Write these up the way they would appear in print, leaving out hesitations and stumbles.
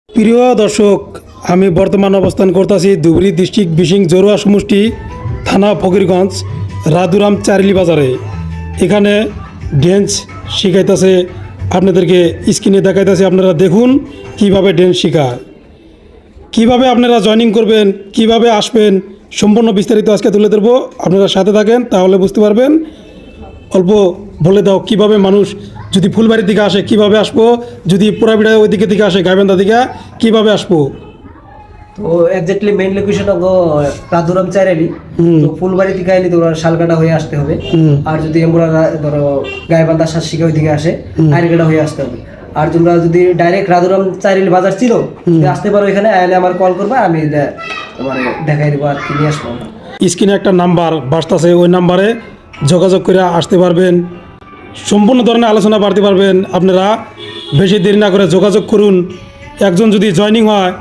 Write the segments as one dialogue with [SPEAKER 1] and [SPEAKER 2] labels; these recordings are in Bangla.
[SPEAKER 1] প্রিয় দর্শক, আমি বর্তমান অবস্থান করতেছি ধুবড়ী ডিস্ট্রিক্ট বিশিং জরুয়া সমষ্টি থানা ফকিরগঞ্জ রাধুরাম চারিলি বাজারে। এখানে ড্যান্স শিখাইতেছে, আপনাদেরকে স্ক্রিনে দেখাইতেছে। আপনারা দেখুন কিভাবে ড্যান্স শেখায়, কিভাবে আপনারা জয়েনিং করবেন, কিভাবে আসবেন, সম্পূর্ণ বিস্তারিত আজকে তুলে ধরবো। আপনারা সাথে থাকেন, তাহলে বুঝতে পারবেন। অল্প বলে দাও কিভাবে মানুষ যদি ফুলবাড়ির দিকে আসে কিভাবে আসবো, যদি পুরাবিড়া ওই দিকে দিকে আসে গাইবান্ধা দিকে কিভাবে আসবো।
[SPEAKER 2] তো এক্স্যাক্টলি মেইন লোকেশন রাধুরাম চাইরালি। তো ফুলবাড়ি থেকে আইলে তোরা শালকাটা হয়ে আসতে হবে। আর যদি আমরা ধরো গাইবান্ধা শাসিকা ওই দিকে আসে আইরকাটা হয়ে আসতে হবে। আর তোমরা যদি ডাইরেক্ট রাধুরাম চাইরালি বাজার ছিল আসতে পারো, এখানে আইলে আমার কল করবা, আমি তোমার দেখাই দেবো আর কি নিয়ে আসবো।
[SPEAKER 1] স্ক্রিনে একটা নাম্বার বাসতেছে, ওই নাম্বারে যোগাযোগ করে আসতে পারবেন। সম্পূর্ণ ধরনের আলোচনা বাড়তে পারবেন। আপনারা বেশি দেরি না করে যোগাযোগ করুন। একজন যদি জয়েনিং হয়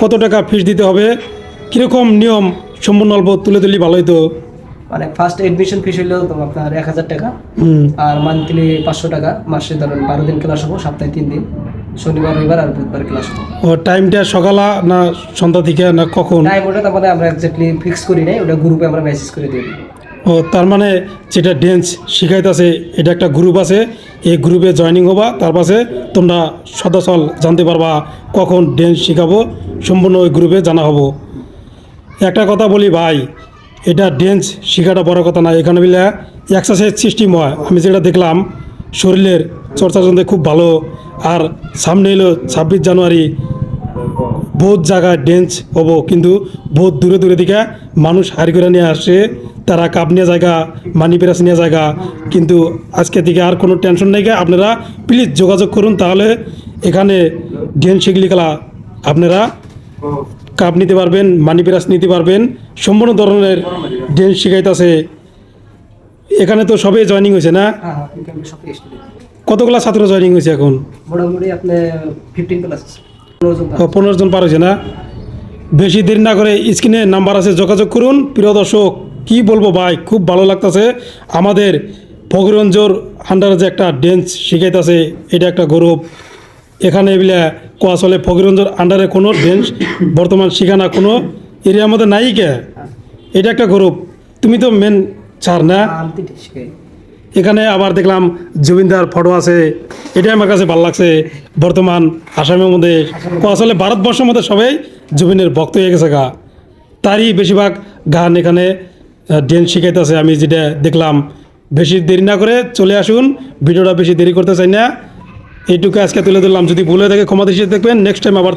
[SPEAKER 1] কত টাকা ফিস দিতে হবে, কীরকম নিয়ম, সম্পূর্ণ অল্প তুলে তুলি ভালোই তো।
[SPEAKER 2] মানে ফার্স্ট এডমিশন ফিস হইলেও তোমার আপনার 1000 টাকা, আর মান্থলি 500 টাকা। মাসে ধরেন 12 দিন ক্লাস হবো, সপ্তাহে 3 দিন, শনিবার রবিবার আর বুধবার ক্লাস হবো।
[SPEAKER 1] ও টাইমটা সকালা না সন্ধ্যা থেকে না কখন?
[SPEAKER 2] টাইম ওটা তার মানে আমরা এক্স্যাক্টলি ফিক্স করি নাই, ওটা গ্রুপে আমরা মেসেজ করে দিই।
[SPEAKER 1] ও তার মানে যেটা ড্যান্স শিখাইতেছে এটা একটা গ্রুপ আছে, এই গ্রুপে জয়েনিং হবা, তার পাশে তোমরা সদাচল জানতে পারবা কখন ড্যান্স শিখাবো, সম্পূর্ণ ওই গ্রুপে জানা হবো। একটা কথা বলি ভাই, এটা ড্যান্স শেখাটা বড় কথা না, এখানে বলে এক্সারসাইজ সিস্টেম হয়। আমি যেটা দেখলাম শরীরের চর্চার জন্য খুব ভালো। আর সামনে এলো 26 জানুয়ারি, বহুত জায়গায় ড্যান্স হবো, কিন্তু বহুত দূরে দূরে দিকে মানুষ হারি করে নিয়ে আসে, তারা কাপ নিয়ে জায়গা, মানি প্রাস নিয়ে জায়গা। কিন্তু আজকে থেকে আর কোনো টেনশন নেই, আপনারা প্লিজ যোগাযোগ করুন। তাহলে এখানে ড্যান্স শিখলি খেলা আপনারা কাপ নিতে পারবেন, মানি প্রাস নিতে পারবেন, সম্পূর্ণ ধরনের ড্যান্স শিখাইতেছে। এখানে তো সবাই জয়েনিং হয়েছে না? কতগুলা ছাত্র জয়েনিং হয়েছে এখন?
[SPEAKER 2] মোটামুটি আপনি 15 প্লাস
[SPEAKER 1] 15 জন পার হয়েছে না? বেশি দেরি না করে স্ক্রিনে নাম্বার আছে, যোগাযোগ করুন। প্রিয় দর্শক, কি বলবো ভাই, খুব ভালো লাগতেছে। আমাদের ফকিরগঞ্জের আন্ডারে যে একটা ড্যান্স শিখাইতেছে, এটা একটা গৌরব। এখানে এগুলা আসলে ফকিরগঞ্জের আন্ডারে কোনো ড্যান্স বর্তমান শিখানা কোনো এরিয়ার মধ্যে নাই কে, এটা একটা গৌরব। তুমি তো মেন ছাড় না? এখানে আবার দেখলাম জুবিনদার ফটো আছে, এটা আমার কাছে ভালো লাগছে। বর্তমান আসামের মধ্যে আসলে ভারতবর্ষের মধ্যে সবাই জুবিনের ভক্ত হয়ে গেছে গা, তারই বেশিরভাগ গান এখানে ড্যান্স শিখাইতেছে। আমি যেটা দেখলাম, বেশি দেরি না করে চলে আসুন, ভিডিওটা বেশি দেরি করতে চাই না। এইটুকু আজকে তুলে ধরলাম, যদি ভুলে থাকে ক্ষমা দৃষ্টিতে দেখবেন। নেক্সট টাইম আবার